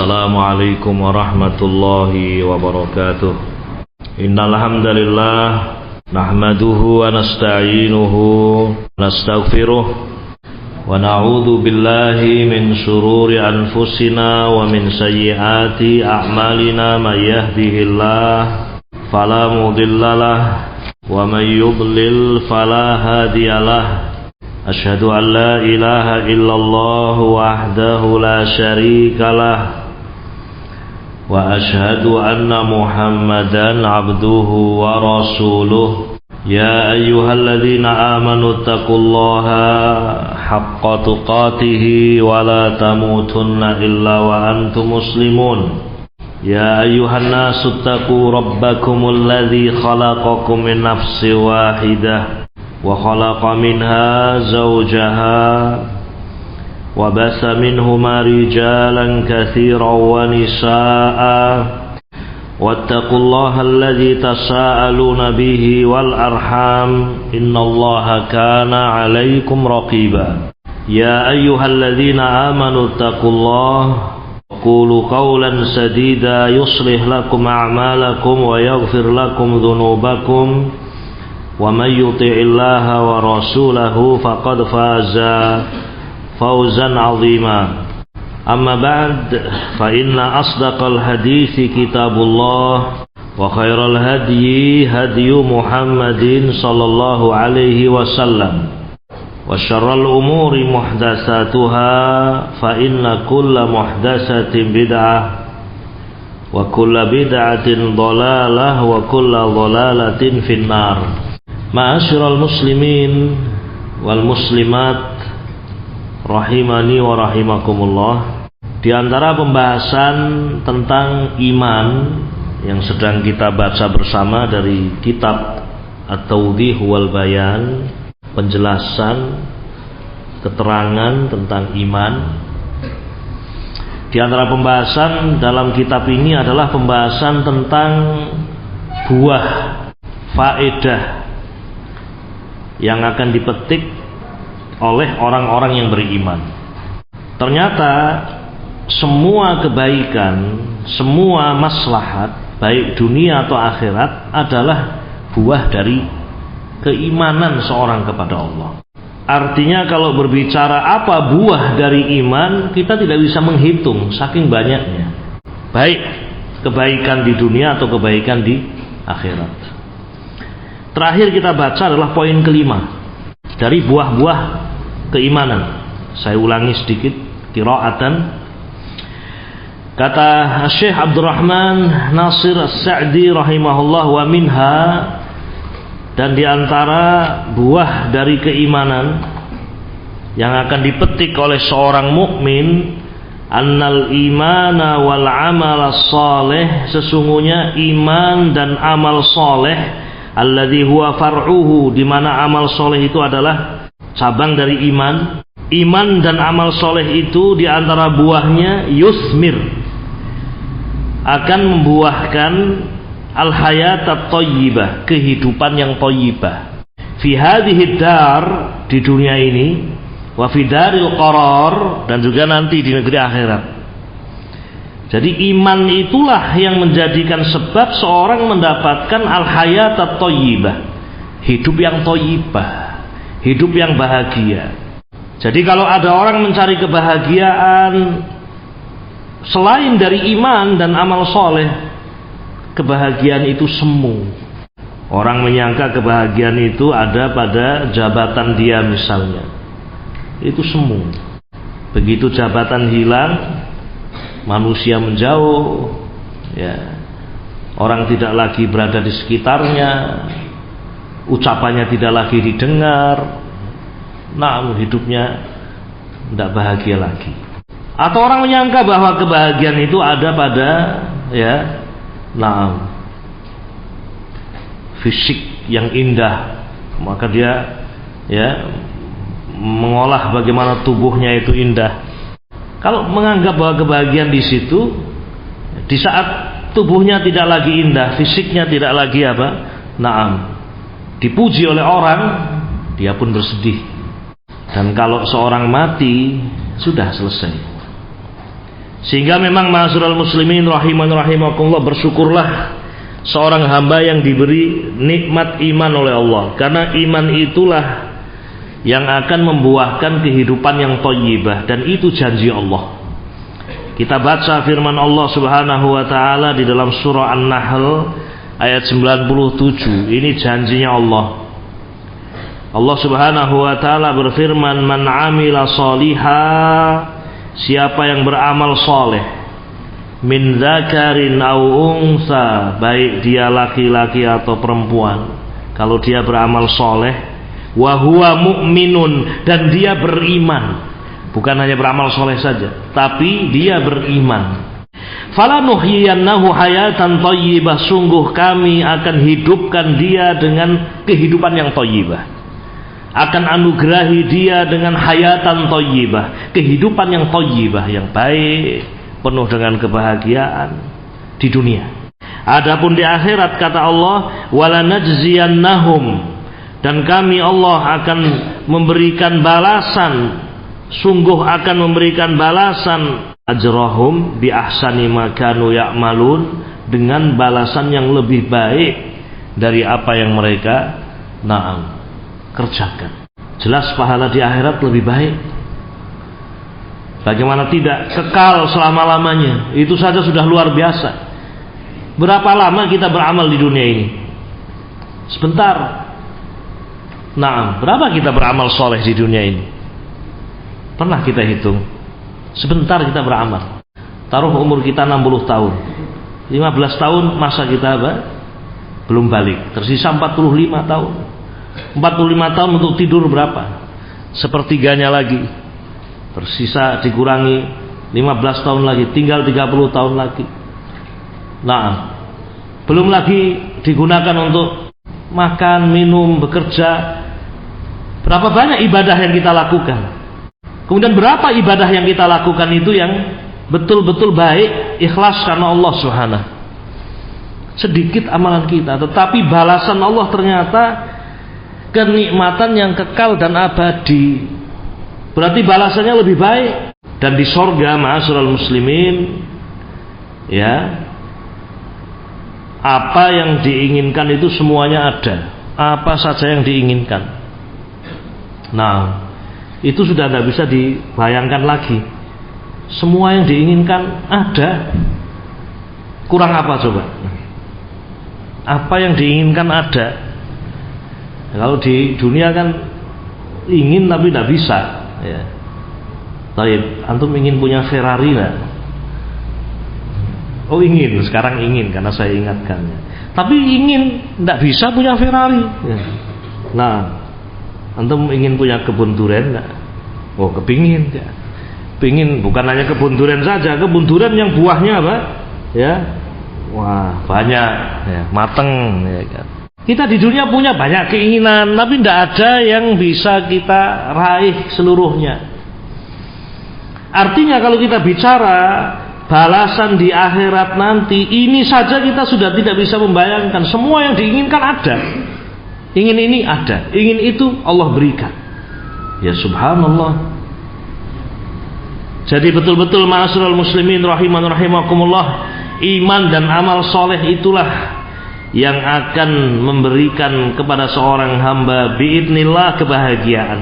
Assalamualaikum warahmatullahi wabarakatuh. Innal hamdalillah nahmaduhu wa nasta'inuhu wa nastaghfiruh wa na'udzu billahi min shururi anfusina wa min sayyiati a'malina may yahdihillah fala mudhillalah wa may yudlil fala hadiyalah. Asyhadu an la ilaha illallah wahdahu la syarikalah wa asyhadu anna Muhammadan abduhu wa rasuluh. Ya ayyuhalladzina amanu taqullaha haqqa tuqatih wa la tamutunna illa wa antum muslimun. Ya ayyuhan nasu taqu rabbakumul ladzi khalaqakum min nafsin wahidah wa khalaqa minha zawjaha wa basa minhuma rijalan katsiran wa nisaa'a wattaqullaha alladzi tasaaluna bihi wal arham innallaha kana 'alaikum raqiba. Ya ayyuhalladzina amanu taqullaha qulu qawlan sadida yuslih lakum a'malakum wa yaghfir lakum dhunubakum wa may yuti'illaha wa rasulahu faqad faza fawzan 'azima. Amma ba'd, fa inna asdaqal hadithi kitabullah wa khairal hadyi hadyu Muhammadin sallallahu alaihi wasallam wa syarral umuri muhdatsatuha fa inna kulla muhdatsatin bid'ah wa kulla bid'atin dhalalah wa kulla dhalalatin finnar. Ma'asyiral muslimin wal muslimat rahimani wa rahimakumullah. Di antara pembahasan tentang iman yang sedang kita baca bersama dari kitab At-Tawdih wal Bayan, penjelasan keterangan tentang iman. Di antara pembahasan dalam kitab ini adalah pembahasan tentang buah faedah yang akan dipetik oleh orang-orang yang beriman. Ternyata semua kebaikan, semua maslahat baik dunia atau akhirat adalah buah dari keimanan seorang kepada Allah. Artinya kalau berbicara apa buah dari iman, kita tidak bisa menghitung saking banyaknya. Baik kebaikan di dunia atau kebaikan di akhirat. Terakhir kita baca adalah poin kelima dari buah-buah keimanan. Saya ulangi sedikit qiraatan. Kata Syekh Abdurrahman Nasir As-Sa'di rahimahullah, wa minha, dan di antara buah dari keimanan yang akan dipetik oleh seorang mukmin, annal imana wal amal saleh, sesungguhnya iman dan amal soleh, alladzi huwa far'uhu, di mana amal soleh itu adalah cabang dari iman. Iman dan amal soleh itu di antara buahnya yusmir, akan membuahkan al-hayat at-thayyibah, kehidupan yang thayyibah, fi hadhihi dar, di dunia ini, wa fi daril qarar, dan juga nanti di negeri akhirat. Jadi iman itulah yang menjadikan sebab seorang mendapatkan al-hayat at-thayyibah, hidup yang thayyibah, hidup yang bahagia. Jadi kalau ada orang mencari kebahagiaan selain dari iman dan amal soleh, kebahagiaan itu semu. Orang menyangka kebahagiaan itu ada pada jabatan dia misalnya, itu semu. Begitu jabatan hilang, manusia menjauh, ya, orang tidak lagi berada di sekitarnya, ucapannya tidak lagi didengar, nah hidupnya tidak bahagia lagi. Atau orang menyangka bahwa kebahagiaan itu ada pada, ya, nah, fisik yang indah, maka dia, ya, mengolah bagaimana tubuhnya itu indah. Kalau menganggap bahwa kebahagiaan di situ, di saat tubuhnya tidak lagi indah, fisiknya tidak lagi apa, naam, dipuji oleh orang, dia pun bersedih. Dan kalau seorang mati, sudah selesai. Sehingga memang ma'asyiral muslimin rahimakumullah, bersyukurlah seorang hamba yang diberi nikmat iman oleh Allah, karena iman itulah yang akan membuahkan kehidupan yang thayyibah, dan itu janji Allah. Kita baca firman Allah Subhanahu wa taala di dalam surah An-Nahl ayat 97. Ini janjinya Allah. Allah Subhanahu wa taala berfirman, "Man 'amila shalihan," siapa yang beramal soleh, min dzakarin aw unsa, baik dia laki-laki atau perempuan, kalau dia beramal soleh, wa huwa mu'minun, dan dia beriman, bukan hanya beramal soleh saja, tapi dia beriman, falanuhyiyannahu hayatan thayyibah, sungguh kami akan hidupkan dia dengan kehidupan yang thayyibah, akan anugerahi dia dengan hayatan thayyibah, kehidupan yang thayyibah, yang baik, penuh dengan kebahagiaan di dunia. Adapun di akhirat, kata Allah, walanajziyannahum, dan kami Allah akan memberikan balasan, sungguh akan memberikan balasan, ajrahum bi ahsani ma kanu ya'malun, dengan balasan yang lebih baik dari apa yang mereka kerjakan. Jelas pahala di akhirat lebih baik. Bagaimana tidak, kekal selama-lamanya, itu saja sudah luar biasa. Berapa lama kita beramal di dunia ini? Sebentar. Berapa kita beramal soleh di dunia ini? Pernah kita hitung? Sebentar kita beramal. Taruh umur kita 60 tahun, 15 tahun masa kita belum balik, tersisa 45 tahun. 45 tahun untuk tidur berapa? Sepertiganya lagi. Tersisa dikurangi 15 tahun lagi, tinggal 30 tahun lagi. Belum lagi digunakan untuk makan, minum, bekerja. Berapa banyak ibadah yang kita lakukan? Kemudian berapa ibadah yang kita lakukan itu yang betul-betul baik, ikhlas karena Allah Subhanahu. Sedikit amalan kita, tetapi balasan Allah ternyata kenikmatan yang kekal dan abadi. Berarti balasannya lebih baik. Dan di sorga, ma'asyiral muslimin, ya, apa yang diinginkan itu semuanya ada. Apa saja yang diinginkan. Itu sudah tidak bisa dibayangkan lagi. Semua yang diinginkan ada. Kurang apa coba? Apa yang diinginkan ada. Kalau di dunia kan ingin tapi tidak bisa, ya. Baik, antum ingin punya Ferrari nggak? Oh ingin, sekarang ingin karena saya ingatkannya. Tapi ingin, tidak bisa punya Ferrari. Ya. Antum ingin punya kebun durian nggak? Oh kepingin, ya. Pingin bukan hanya kebun durian saja, kebun durian yang buahnya apa? Ya, wah banyak, ya, mateng, ya kan. Kita di dunia punya banyak keinginan, tapi tidak ada yang bisa kita raih seluruhnya. Artinya kalau kita bicara balasan di akhirat nanti, ini saja kita sudah tidak bisa membayangkan. Semua yang diinginkan ada. Ingin ini ada, ingin itu Allah berikan. Ya subhanallah. Jadi betul-betul ma'asyiral muslimin rahimakumullah, iman dan amal soleh itulah yang akan memberikan kepada seorang hamba biidznillah kebahagiaan.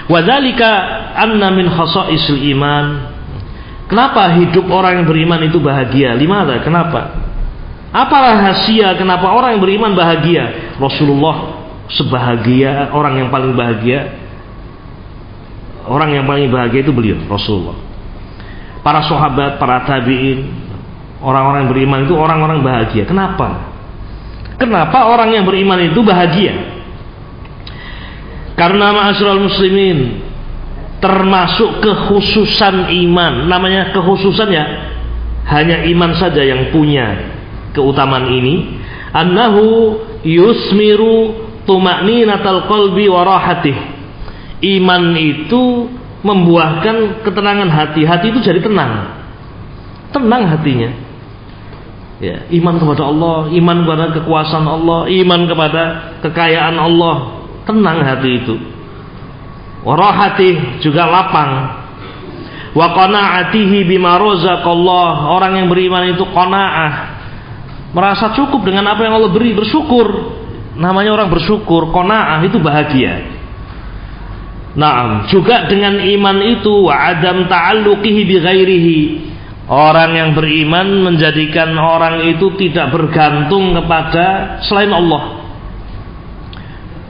Wadzalika anna min khasaisil iman. Kenapa hidup orang yang beriman itu bahagia? Limada? Kenapa? Apa rahasia kenapa orang yang beriman bahagia? Rasulullah sebahagia, orang yang paling bahagia. Orang yang paling bahagia itu beliau, Rasulullah. Para sahabat, para tabi'in, orang-orang yang beriman itu orang-orang bahagia. Kenapa? Kenapa orang yang beriman itu bahagia? Karena ma'asyiral muslimin, termasuk kekhususan iman. Namanya kekhususan ya, hanya iman saja yang punya keutamaan ini. Annahu yusmiru tuma'ninatal qalbi wa rahatih. Iman itu membuahkan ketenangan hati. Hati itu jadi tenang. Tenang hatinya. Ya, iman kepada Allah, iman kepada kekuasaan Allah, iman kepada kekayaan Allah, tenang hati itu. Warahati juga lapang. Wa qanaatihi bima razaqallah. Orang yang beriman itu qanaah, merasa cukup dengan apa yang Allah beri, bersyukur. Namanya orang bersyukur, qanaah itu bahagia. Naam, juga dengan iman itu wa adam ta'alluqihi bi ghairihi. Orang yang beriman menjadikan orang itu tidak bergantung kepada selain Allah.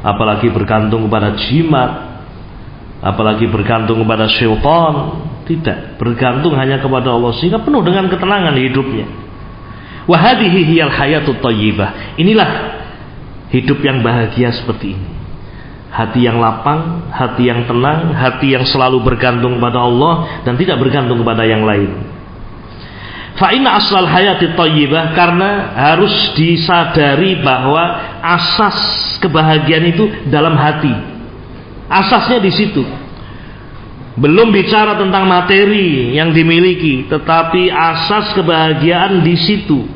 Apalagi bergantung kepada jimat, apalagi bergantung kepada syaitan. Tidak, bergantung hanya kepada Allah, sehingga penuh dengan ketenangan hidupnya. Wa hadhihi hiyal hayatut thayyibah. Inilah hidup yang bahagia seperti ini. Hati yang lapang, hati yang tenang, hati yang selalu bergantung kepada Allah dan tidak bergantung kepada yang lain. Fa inna aslal hayati thayyibah, karena harus disadari bahwa asas kebahagiaan itu dalam hati. Asasnya di situ. Belum bicara tentang materi yang dimiliki, tetapi asas kebahagiaan di situ.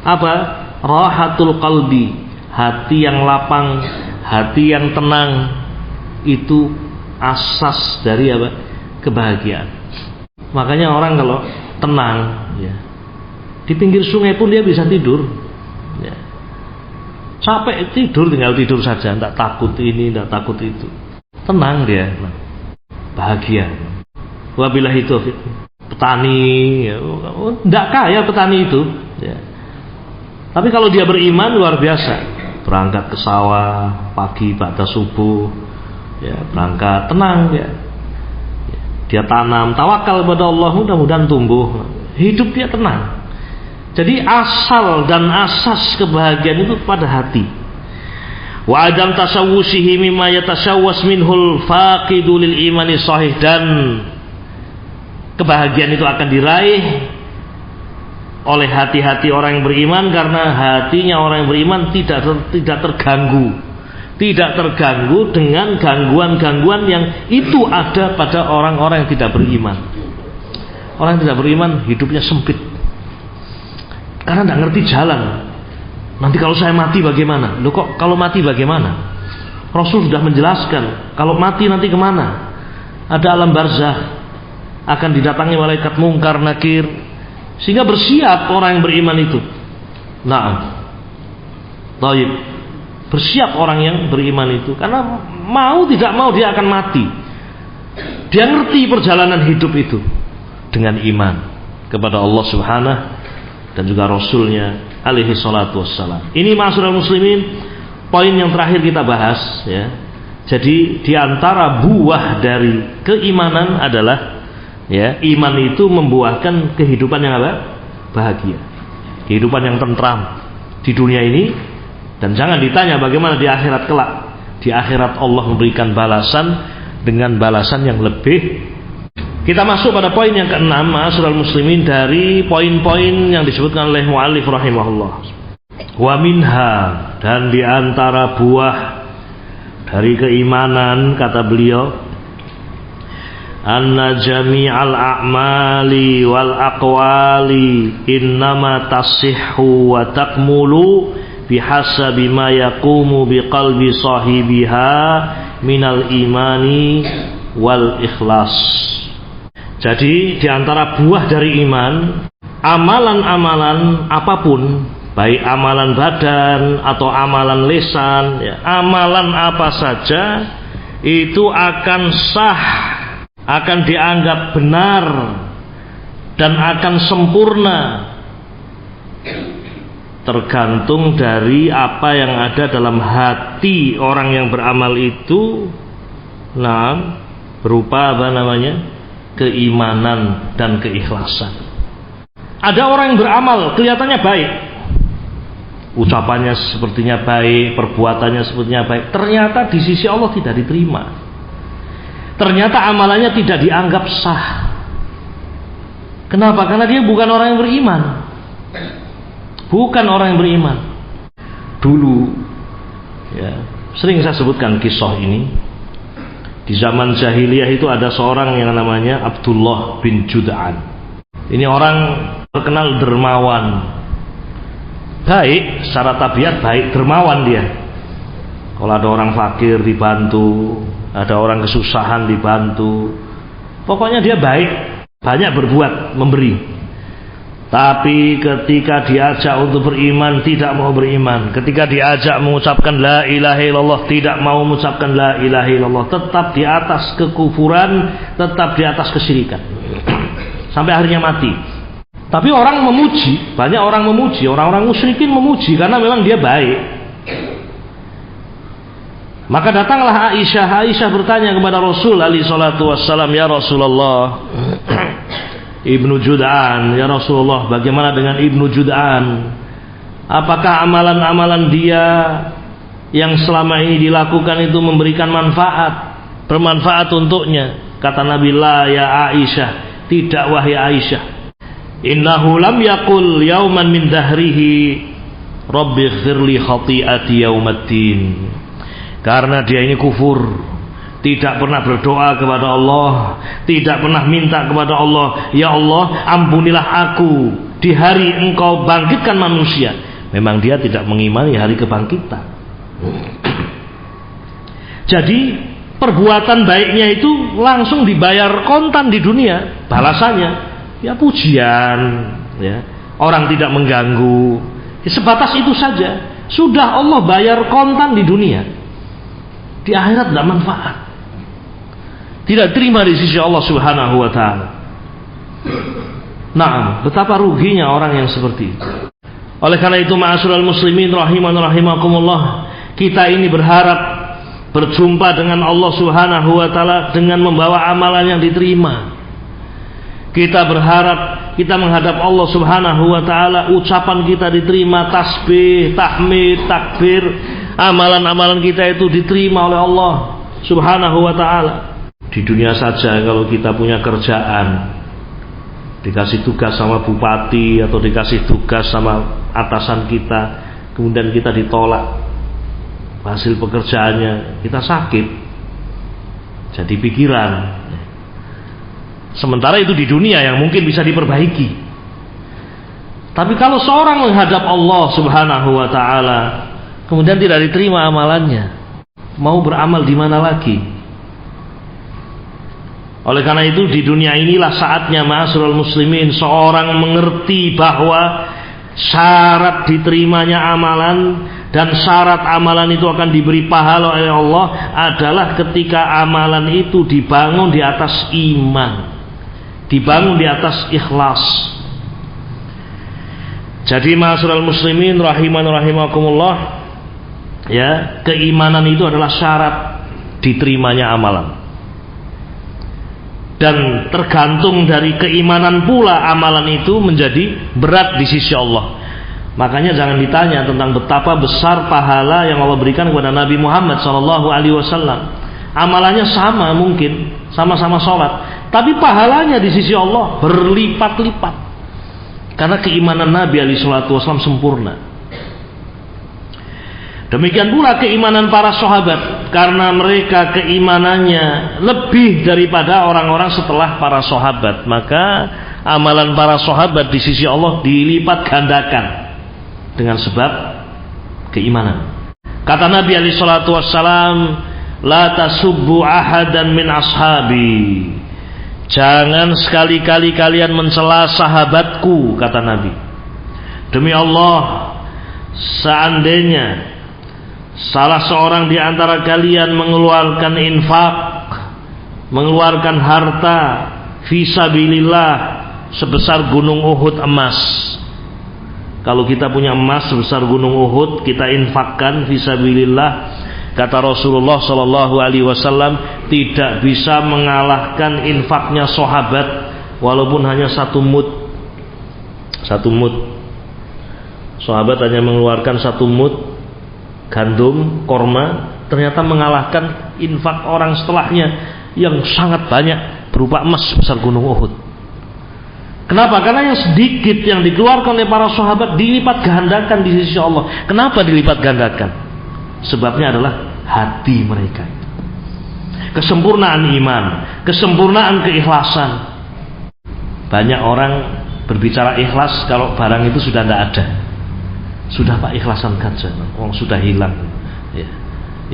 Apa? Rahatul qalbi, hati yang lapang, hati yang tenang, itu asas dari apa? Kebahagiaan. Makanya orang kalau tenang, ya, di pinggir sungai pun dia bisa tidur, ya. Capek tidur, tinggal tidur saja, tidak takut ini, tidak takut itu, tenang dia, bahagia. Wabillahi taufiq. Petani, ya, tidak kaya petani itu, ya. Tapi kalau dia beriman luar biasa. Berangkat ke sawah pagi pada subuh, ya, berangkat tenang dia. Dia tanam, tawakal kepada Allah, mudah-mudahan tumbuh. Hidup dia tenang. Jadi asal dan asas kebahagiaan itu pada hati. Wa adam tasawwusihi mimma yatasawwas minhul faqidu lil imani sahih, dan kebahagiaan itu akan diraih oleh hati-hati orang yang beriman, karena hatinya orang yang beriman tidak terganggu, tidak terganggu dengan gangguan-gangguan yang itu ada pada orang-orang yang tidak beriman. Orang yang tidak beriman hidupnya sempit, karena tidak ngerti jalan. Nanti kalau saya mati bagaimana? Loh, kok kalau mati bagaimana? Rasul sudah menjelaskan, kalau mati nanti kemana? Ada alam barzakh, akan didatangi malaikat mungkar nakir. Sehingga bersiap orang yang beriman itu. Nah, baik, bersiap orang yang beriman itu, karena mau tidak mau dia akan mati. Dia ngerti perjalanan hidup itu dengan iman kepada Allah Subhanahu dan juga Rasulnya alaihi salatu wassalam. Ini ma'asyiral muslimin, poin yang terakhir kita bahas, ya. Jadi di antara buah dari keimanan adalah, ya, iman itu membuahkan kehidupan yang apa? Bahagia, kehidupan yang tentram di dunia ini, dan jangan ditanya bagaimana di akhirat kelak. Di akhirat Allah memberikan balasan dengan balasan yang lebih. Kita masuk pada poin yang keenam, ma'asyiral muslimin, dari poin-poin yang disebutkan oleh mu'allif rahimahullah. Wa minha, dan di antara buah dari keimanan, kata beliau, anna jami'al a'mali wal aqwali innama tasihhu wa takmulu bihasabi ma yaqumu biqalbi sahibiha minal imani wal ikhlas. Jadi di antara buah dari iman, amalan-amalan apapun, baik amalan badan atau amalan lisan, ya, amalan apa saja itu akan sah, akan dianggap benar dan akan sempurna, tergantung dari apa yang ada dalam hati orang yang beramal itu. Nah, berupa apa namanya? Keimanan dan keikhlasan. Ada orang yang beramal kelihatannya baik, ucapannya sepertinya baik, perbuatannya sepertinya baik, ternyata di sisi Allah tidak diterima. Ternyata amalannya tidak dianggap sah. Kenapa? Karena dia bukan orang yang beriman. Bukan orang yang beriman. Dulu, ya, sering saya sebutkan kisah ini. Di zaman jahiliyah itu ada seorang yang namanya Abdullah bin Jud'an. Ini orang terkenal dermawan, baik, secara tabiat baik, dermawan dia. Kalau ada orang fakir dibantu, ada orang kesusahan dibantu, pokoknya dia baik. banyak berbuat, memberi. Tapi ketika diajak untuk beriman, tidak mau beriman. Ketika diajak mengucapkan la ilaha illallah, tidak mau mengucapkan la ilaha illallah. Tetap di atas kekufuran, tetap di atas kesyirikan, sampai akhirnya mati. Tapi orang memuji, banyak orang memuji, orang-orang musyrikin memuji karena memang dia baik. Maka datanglah Aisyah bertanya kepada Rasul alaihi salatu wassalam, ya Rasulullah, Ibnu Jud'an, ya Rasulullah, bagaimana dengan Ibnu Jud'an? Apakah amalan-amalan dia yang selama ini dilakukan itu memberikan manfaat, bermanfaat untuknya? Kata Nabi, la ya Aisyah, tidak wahai Aisyah. Innahu lam yaqul yauman min dahrihi Rabbi ighfirli khati'ati yaumaddin. Karena dia ini kufur, tidak pernah berdoa kepada Allah, tidak pernah minta kepada Allah, ya Allah ampunilah aku di hari engkau bangkitkan manusia. Memang dia tidak mengimani hari kebangkitan. Jadi perbuatan baiknya itu langsung dibayar kontan di dunia. Balasannya ya pujian, ya, orang tidak mengganggu, ya, sebatas itu saja. Sudah Allah bayar kontan di dunia. Di akhirat tidak manfaat, tidak terima di sisi Allah Subhanahu wa ta'ala. Nah, betapa ruginya orang yang seperti itu. Oleh karena itu, ma'asyiral muslimin rahiman rahimakumullah, kita ini berharap berjumpa dengan Allah Subhanahu wa ta'ala dengan membawa amalan yang diterima. Kita berharap kita menghadap Allah Subhanahu wa ta'ala, ucapan kita diterima, tasbih, tahmid, takbir, amalan-amalan kita itu diterima oleh Allah Subhanahu wa ta'ala. Di dunia saja kalau kita punya kerjaan, dikasih tugas sama bupati atau dikasih tugas sama atasan kita, kemudian kita ditolak hasil pekerjaannya, kita sakit, jadi pikiran. Sementara itu di dunia yang mungkin bisa diperbaiki. Tapi kalau seorang menghadap Allah Subhanahu wa ta'ala kemudian tidak diterima amalannya, mau beramal di mana lagi? Oleh karena itu di dunia inilah saatnya ma'asyiral muslimin seorang mengerti bahwa syarat diterimanya amalan dan syarat amalan itu akan diberi pahala oleh Allah adalah ketika amalan itu dibangun di atas iman, dibangun di atas ikhlas. Jadi ma'asyiral muslimin rahiman rahimakumullah, ya, keimanan itu adalah syarat diterimanya amalan. Dan tergantung dari keimanan pula amalan itu menjadi berat di sisi Allah. Makanya jangan ditanya tentang betapa besar pahala yang Allah berikan kepada Nabi Muhammad SAW. Amalannya sama, mungkin sama-sama sholat, tapi pahalanya di sisi Allah berlipat-lipat karena keimanan Nabi SAW sempurna. Demikian pula keimanan para sahabat, karena mereka keimanannya lebih daripada orang-orang setelah para sahabat, maka amalan para sahabat di sisi Allah dilipat gandakan dengan sebab keimanan. Kata Nabi SAW, la tasubbu ahadan min ashabi, jangan sekali-kali kalian mencela sahabatku, kata Nabi. Demi Allah, seandainya salah seorang di antara kalian mengeluarkan infak, mengeluarkan harta fisabilillah sebesar gunung Uhud emas. Kalau kita punya emas sebesar gunung Uhud, kita infakkan fisabilillah, kata Rasulullah SAW, tidak bisa mengalahkan infaknya sahabat walaupun hanya satu mud. Satu mud. Sahabat hanya mengeluarkan satu mud gandum, korma, ternyata mengalahkan infak orang setelahnya yang sangat banyak berupa emas besar gunung Uhud. Kenapa? Karena yang sedikit yang dikeluarkan oleh para sahabat dilipat gandakan di sisi Allah. Kenapa dilipat gandakan? Sebabnya adalah hati mereka, kesempurnaan iman, kesempurnaan keikhlasan. Banyak orang berbicara ikhlas kalau barang itu sudah tidak ada. Sudah Pak, ikhlasan saja, sudah hilang, ya.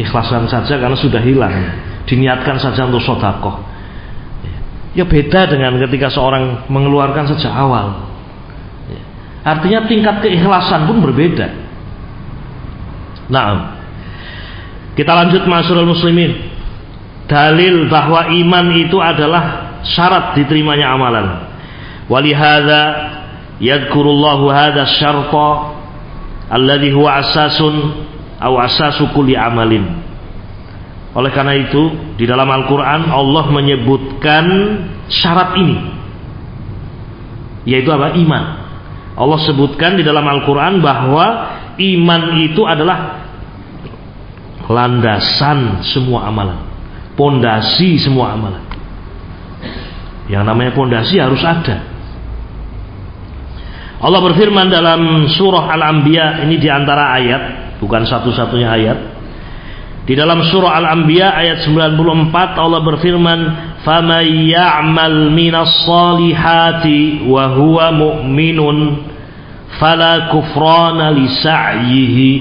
Ikhlasan saja karena sudah hilang, diniatkan saja untuk sedekah, ya. Ya beda dengan ketika seorang mengeluarkan sejak awal. Artinya tingkat keikhlasan pun berbeda. Nah, kita lanjut ma'asyiral muslimin. Dalil bahwa iman itu adalah syarat diterimanya amalan. Walihada yadhkurullahu hadha syarta alladhi huwa asasun aw asasu kulli amalin. Oleh karena itu di dalam Al-Quran Allah menyebutkan syarat ini, yaitu apa? Iman. Allah sebutkan di dalam Al-Quran bahwa iman itu adalah landasan semua amalan, pondasi semua amalan. Yang namanya pondasi harus ada. Allah berfirman dalam surah Al-Anbiya, ini di antara ayat, bukan satu-satunya ayat. Di dalam surah Al-Anbiya ayat 94 Allah berfirman, "Faman ya'mal minas salihati wa huwa mu'minun fala kufrana li sa'yihi."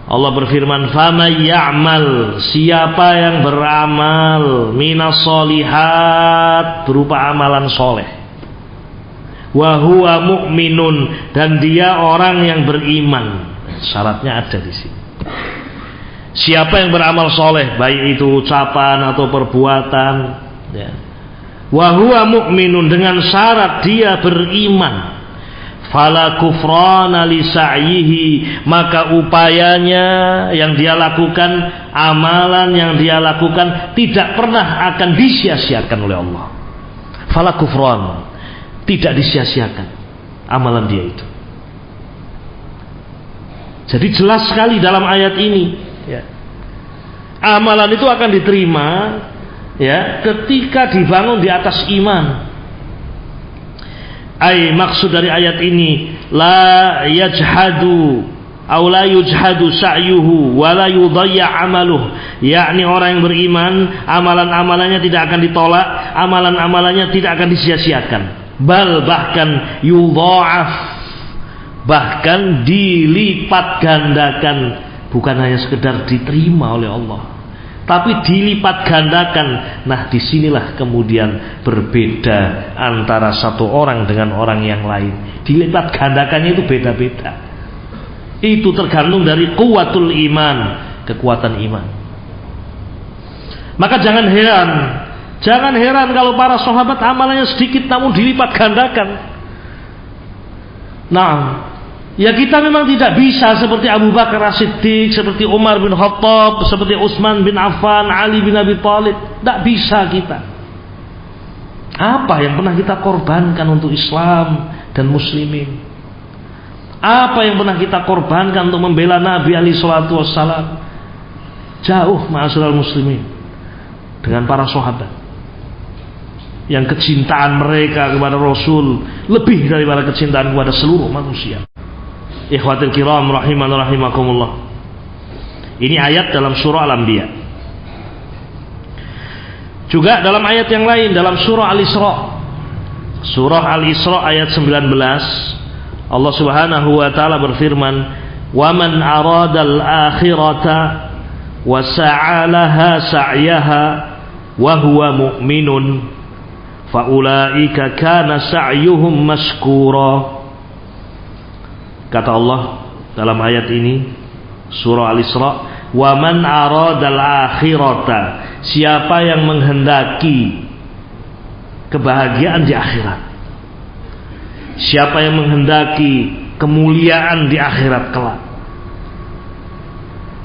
Allah berfirman, "Faman ya'mal", siapa yang beramal, minas solihat, berupa amalan soleh, wa huwa mu'minun, dan dia orang yang beriman. Syaratnya ada di sini. Siapa yang beramal soleh, baik itu ucapan atau perbuatan, ya, wa huwa mu'minun, dengan syarat dia beriman, fala kufrana li sa'yihi, maka upayanya yang dia lakukan, amalan yang dia lakukan tidak pernah akan disia-siakan oleh Allah. Fala kufran, tidak disia-siakan amalan dia itu. Jadi jelas sekali dalam ayat ini, ya, amalan itu akan diterima, ya, ketika dibangun di atas iman. Maksud dari ayat ini, la yajhadu aw la yujhadu sa'yuhu wa la yudayya amaluh, yakni orang yang beriman, amalan-amalannya tidak akan ditolak, amalan-amalannya tidak akan disia-siakan, bahkan yudha'af, bahkan dilipat gandakan, bukan hanya sekedar diterima oleh Allah, tapi dilipat gandakan. Nah, disinilah kemudian berbeda antara satu orang dengan orang yang lain. Dilipat gandakannya itu beda-beda. Itu tergantung dari kuwatul iman, kekuatan iman. Maka jangan heran kalau para sahabat amalannya sedikit namun dilipat gandakan. Nah, ya kita memang tidak bisa seperti Abu Bakar As-Siddiq, seperti Umar bin Khattab, seperti Utsman bin Affan, Ali bin Abi Thalib. Tidak bisa kita. Apa yang pernah kita korbankan untuk Islam dan muslimin? Apa yang pernah kita korbankan untuk membela Nabi alaihi salatu wassalam? Jauh ma'asyiral muslimin dengan para sahabat yang kecintaan mereka kepada Rasul lebih daripada kecintaan kepada seluruh manusia. Ikhwatul kiram rahiman rahimakumullah. Ini ayat dalam surah Al-Anbiya. Juga dalam ayat yang lain dalam surah Al-Isra. Surah Al-Isra ayat 19 Allah Subhanahu wa taala berfirman, "Wa man aradal akhirata wa sa'alaha sa'yaha wa huwa mu'minun fa ulaika kana sa'yuhum mashkura." Kata Allah dalam ayat ini surah Al-Isra, "Wa man aradal akhirata", siapa yang menghendaki kebahagiaan di akhirat, siapa yang menghendaki kemuliaan di akhirat kelak.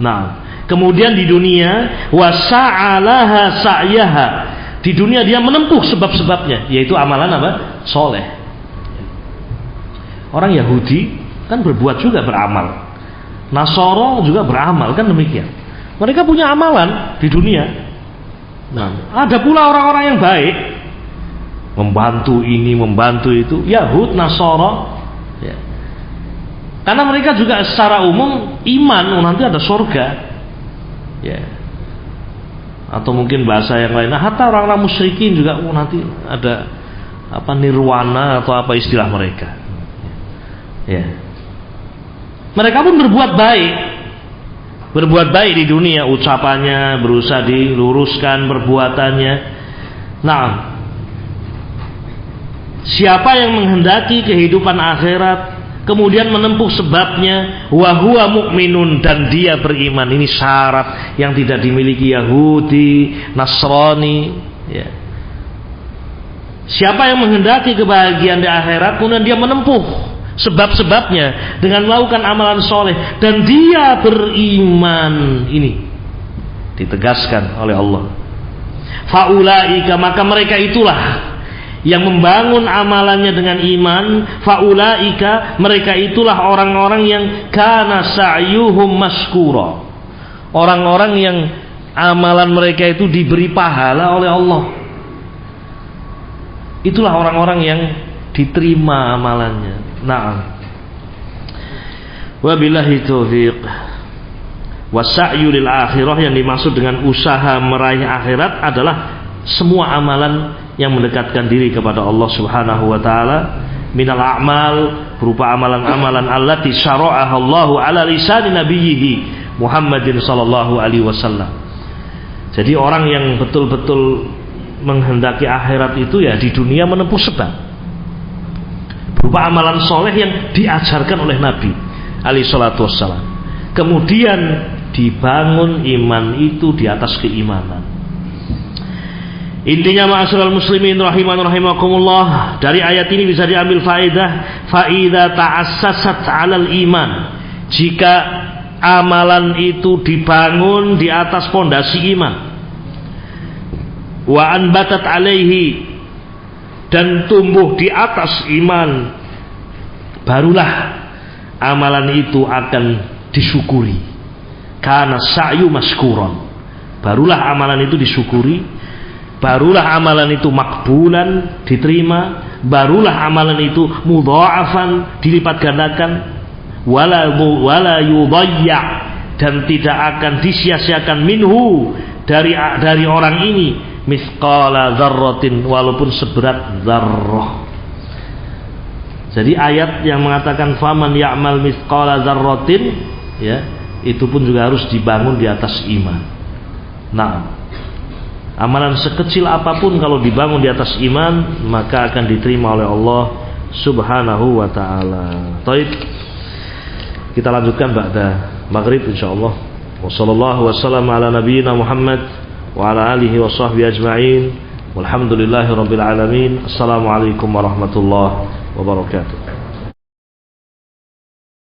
Nah, kemudian di dunia, wasa'alaha sa'yaha, di dunia dia menempuh sebab-sebabnya, yaitu amalan apa? Soleh. Orang Yahudi kan berbuat juga beramal, Nasoro juga beramal, kan demikian. Mereka punya amalan di dunia. Nah, ada pula orang-orang yang baik, membantu ini, membantu itu, Yahud, Nasara, ya. Karena mereka juga secara umum iman, nanti ada surga, ya. Atau mungkin bahasa yang lain, nah, hatta orang-orang musyrikin juga nanti ada apa nirwana atau apa istilah mereka, ya. Mereka pun berbuat baik di dunia, ucapannya berusaha diluruskan, perbuatannya. Nah, siapa yang menghendaki kehidupan akhirat kemudian menempuh sebabnya, wa huwa mu'minun, dan dia beriman. Ini syarat yang tidak dimiliki Yahudi, Nasrani, ya. Siapa yang menghendaki kebahagiaan di akhirat kemudian dia menempuh sebab-sebabnya dengan melakukan amalan soleh dan dia beriman, ini ditegaskan oleh Allah. Faulaika, maka mereka itulah yang membangun amalannya dengan iman. Faulaika, mereka itulah orang-orang yang kana sa'yuhum maskura, orang-orang yang amalan mereka itu diberi pahala oleh Allah. Itulah orang-orang yang diterima amalannya. Na'am. Wabillahi taufiq. Wasa'yu lil akhirah, yang dimaksud dengan usaha meraih akhirat adalah semua amalan yang mendekatkan diri kepada Allah Subhanahu wa taala, minal a'mal, berupa amalan-amalan allati syara'aha Allahu ala lisan nabiyhi Muhammadin sallallahu alaihi wasallam. Jadi orang yang betul-betul menghendaki akhirat itu ya di dunia menempuh sebab berupa amalan soleh yang diajarkan oleh Nabi alaihi salatu wassalam. Kemudian dibangun iman itu di atas keimanan. Intinya ma'asyiral muslimin rahiman rahimakumullah, dari ayat ini bisa diambil faedah, faida ta'assasat 'alal iman, jika amalan itu dibangun di atas pondasi iman, wa anbatat 'alaihi, dan tumbuh di atas iman, barulah amalan itu akan disyukuri. Kana sa'yu maskuron, barulah amalan itu disyukuri, barulah amalan itu makbulan, diterima, barulah amalan itu mudha'afan, dilipat gandakan, wala yudayya, dan tidak akan disia-siakan minhu, dari orang ini, mithqala dzarratin, walaupun seberat dzarrah. Jadi ayat yang mengatakan faman ya'mal mithqala dzarratin, ya, itu pun juga harus dibangun di atas iman. Nah, amalan sekecil apapun kalau dibangun di atas iman, maka akan diterima oleh Allah Subhanahu wa taala. Baik. Kita lanjutkan ba'da maghrib insyaallah. Wassallallahu wasallam ala nabiyyina Muhammad wa ala alihi wa sahbihi ajma'in. Walhamdulillahirabbil alamin. Assalamualaikum warahmatullahi wabarakatuh.